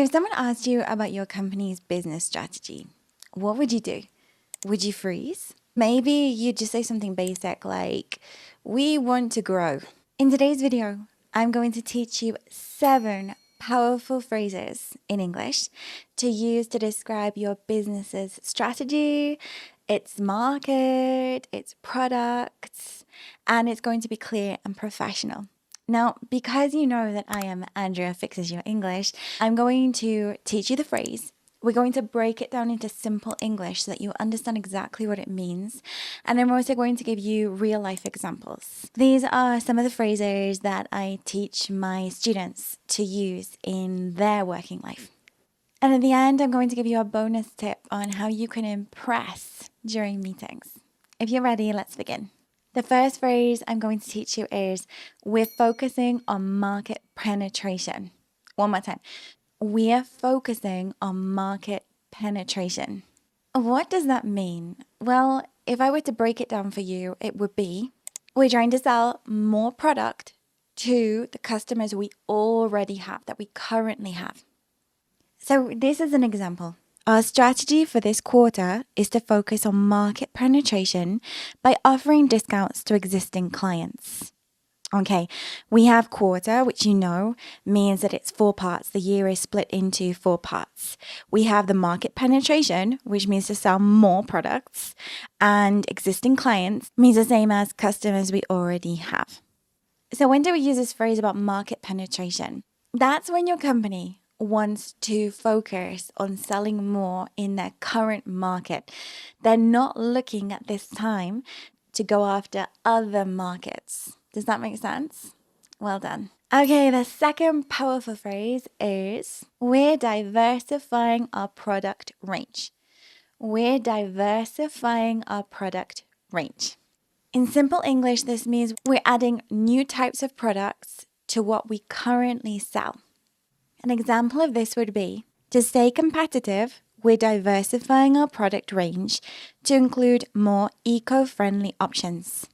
if someone asked you about your company's business strategy, what would you do? Would you freeze? Maybe you'd just say something basic like, we want to grow. In today's video, I'm going to teach you 7 powerful phrases in English to use to describe your business's strategy, its market, its products, and it's going to be clear and professional. Now, because you know that I am Andrea Fixes Your English, I'm going to teach you the phrase. We're going to break it down into simple English so that you understand exactly what it means. And I'm also going to give you real life examples. These are some of the phrases that I teach my students to use in their working life. And at the end, I'm going to give you a bonus tip on how you can impress during meetings. If you're ready, let's begin. The first phrase I'm going to teach you is, we're focusing on market penetration. One more time. We're focusing on market penetration. What does that mean? Well, if I were to break it down for you, it would be, we're trying to sell more product to the customers we already have, that we currently have. So this is an example. Our strategy for this quarter is to focus on market penetration by offering discounts to existing clients. Okay, we have quarter, which you know means that it's 4 parts. The year is split into 4 parts. We have the market penetration, which means to sell more products, and existing clients means the same as customers we already have. So when do we use this phrase about market penetration? That's when your company wants to focus on selling more in their current market. They're not looking at this time to go after other markets. Does that make sense? Well done. Okay, the second powerful phrase is, we're diversifying our product range. We're diversifying our product range. In simple English, this means we're adding new types of products to what we currently sell. An example of this would be, to stay competitive, we're diversifying our product range to include more eco-friendly options.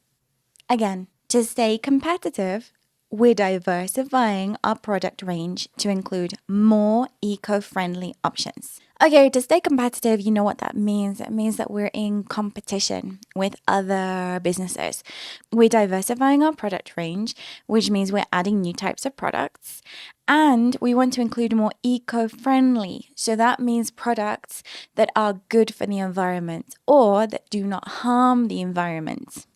Again, to stay competitive, we're diversifying our product range to include more eco-friendly options. Okay, to stay competitive, you know what that means. It means that we're in competition with other businesses. We're diversifying our product range, which means we're adding new types of products. And we want to include more eco-friendly. So that means products that are good for the environment or that do not harm the environment.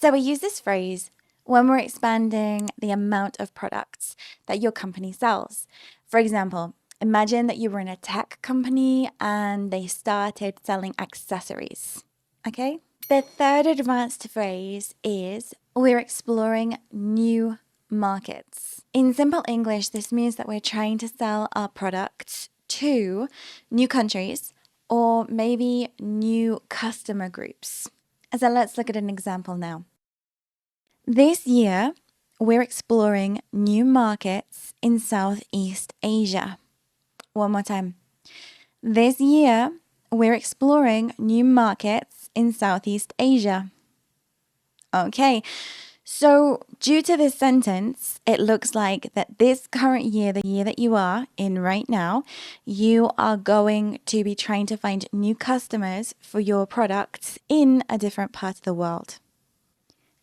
So we use this phrase when we're expanding the amount of products that your company sells. For example, imagine that you were in a tech company and they started selling accessories. Okay? The third advanced phrase is, we're exploring new markets. In simple English, this means that we're trying to sell our products to new countries or maybe new customer groups. So let's look at an example now. This year, we're exploring new markets in Southeast Asia. One more time. This year, we're exploring new markets in Southeast Asia. Okay, so due to this sentence, it looks like that this current year, the year that you are in right now, you are going to be trying to find new customers for your products in a different part of the world.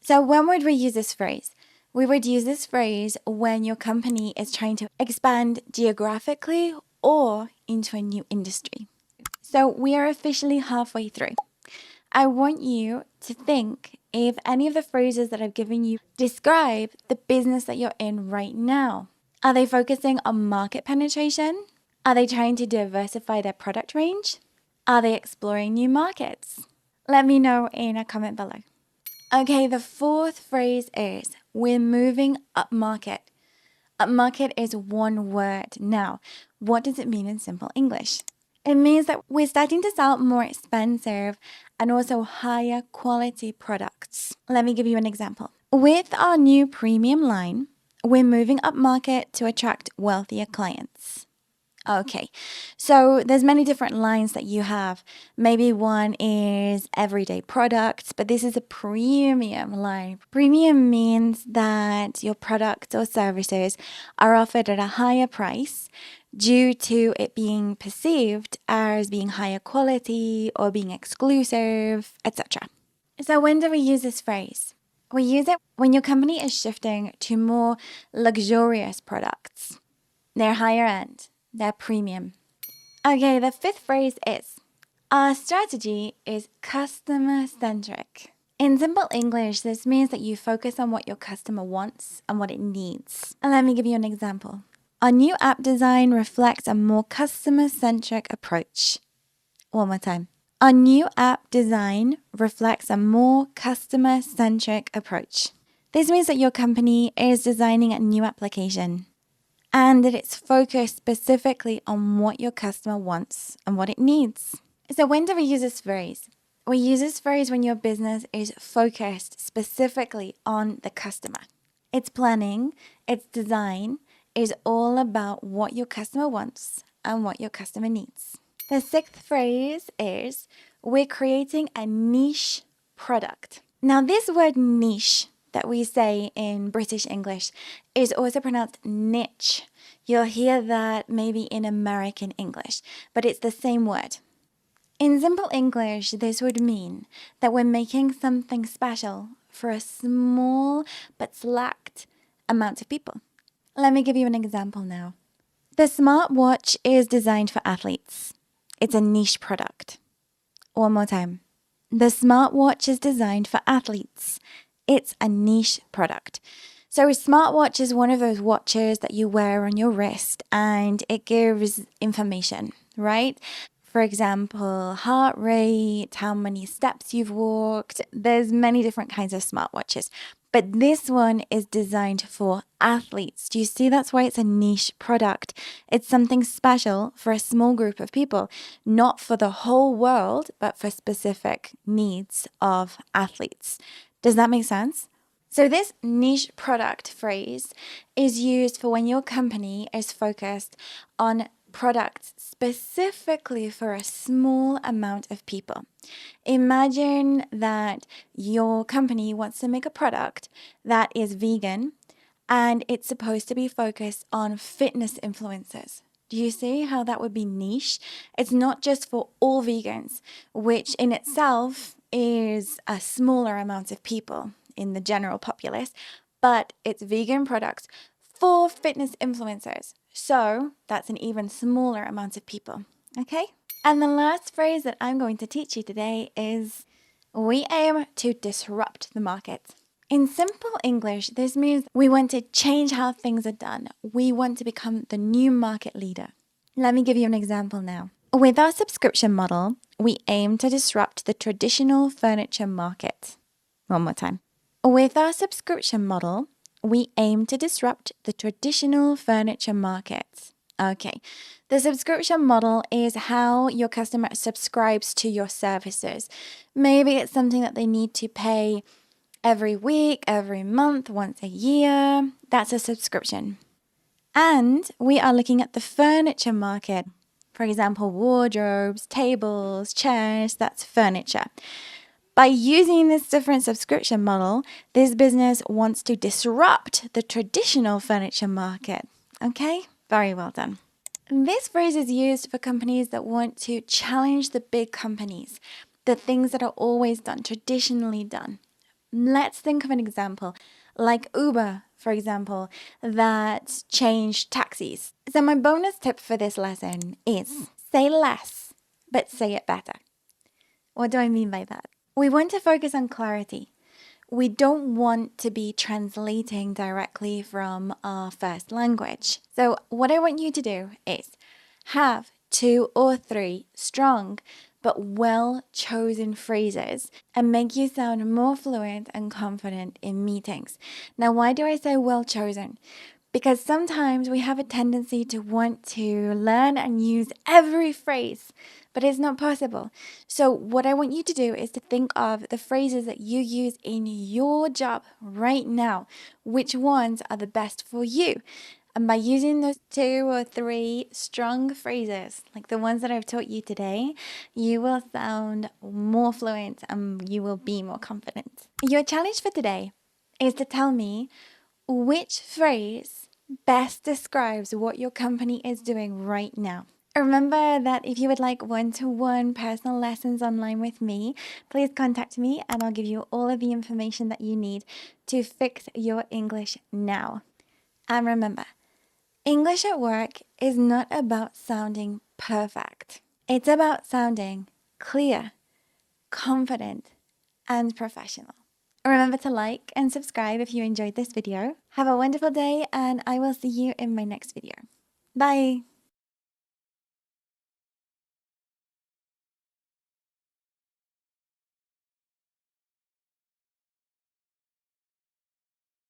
So when would we use this phrase? We would use this phrase when your company is trying to expand geographically or into a new industry. So we are officially halfway through. I want you to think if any of the phrases that I've given you describe the business that you're in right now. Are they focusing on market penetration? Are they trying to diversify their product range? Are they exploring new markets? Let me know in a comment below. Okay, the fourth phrase is, we're moving upmarket. Upmarket is one word. Now, what does it mean in simple English? It means that we're starting to sell more expensive and also higher quality products. Let me give you an example. With our new premium line, we're moving upmarket to attract wealthier clients. Okay, so there's many different lines that you have. Maybe one is everyday products, but this is a premium line. Premium means that your products or services are offered at a higher price due to it being perceived as being higher quality or being exclusive, etc. So when do we use this phrase? We use it when your company is shifting to more luxurious products. They're higher end, they're premium. Okay, the fifth phrase is, our strategy is customer-centric. In simple English, this means that you focus on what your customer wants and what it needs. And let me give you an example. Our new app design reflects a more customer-centric approach. One more time. Our new app design reflects a more customer-centric approach. This means that your company is designing a new application and that it's focused specifically on what your customer wants and what it needs. So when do we use this phrase? We use this phrase when your business is focused specifically on the customer. Its planning, its design is all about what your customer wants and what your customer needs. The sixth phrase is, we're creating a niche product. Now, this word niche that we say in British English is also pronounced niche. You'll hear that maybe in American English, but it's the same word. In simple English, this would mean that we're making something special for a small but select amount of people. Let me give you an example now. The smartwatch is designed for athletes. It's a niche product. One more time. The smartwatch is designed for athletes. It's a niche product. So a smartwatch is one of those watches that you wear on your wrist and it gives information, right? For example, heart rate, how many steps you've walked. There's many different kinds of smartwatches. But this one is designed for athletes. Do you see that's why it's a niche product? It's something special for a small group of people, not for the whole world, but for specific needs of athletes. Does that make sense? So this niche product phrase is used for when your company is focused on products specifically for a small amount of people. Imagine that your company wants to make a product that is vegan and it's supposed to be focused on fitness influencers. Do you see how that would be niche? It's not just for all vegans, which in itself is a smaller amount of people in the general populace, but it's vegan products for fitness influencers. So that's an even smaller amount of people, okay? And the last phrase that I'm going to teach you today is, we aim to disrupt the market. In simple English, this means we want to change how things are done. We want to become the new market leader. Let me give you an example now. With our subscription model, we aim to disrupt the traditional furniture market. One more time. With our subscription model, we aim to disrupt the traditional furniture market. Okay, the subscription model is how your customer subscribes to your services. Maybe it's something that they need to pay every week, every month, once a year. That's a subscription. And we are looking at the furniture market. For example, wardrobes, tables, chairs, that's furniture. By using this different subscription model, this business wants to disrupt the traditional furniture market. Okay? Very well done. This phrase is used for companies that want to challenge the big companies, the things that are always done, traditionally done. Let's think of an example, like Uber, for example, that changed taxis. So my bonus tip for this lesson is say less, but say it better. What do I mean by that? We want to focus on clarity. We don't want to be translating directly from our first language. So what I want you to do is have 2 or 3 strong but well-chosen phrases and make you sound more fluent and confident in meetings. Now, why do I say well-chosen? Because sometimes we have a tendency to want to learn and use every phrase, but it's not possible. So what I want you to do is to think of the phrases that you use in your job right now. Which ones are the best for you? And by using those 2 or 3 strong phrases, like the ones that I've taught you today, you will sound more fluent and you will be more confident. Your challenge for today is to tell me which phrase best describes what your company is doing right now. Remember that if you would like one-to-one personal lessons online with me, please contact me and I'll give you all of the information that you need to fix your English now. And remember, English at work is not about sounding perfect. It's about sounding clear, confident, and professional. Remember to like and subscribe if you enjoyed this video. Have a wonderful day and I will see you in my next video. Bye!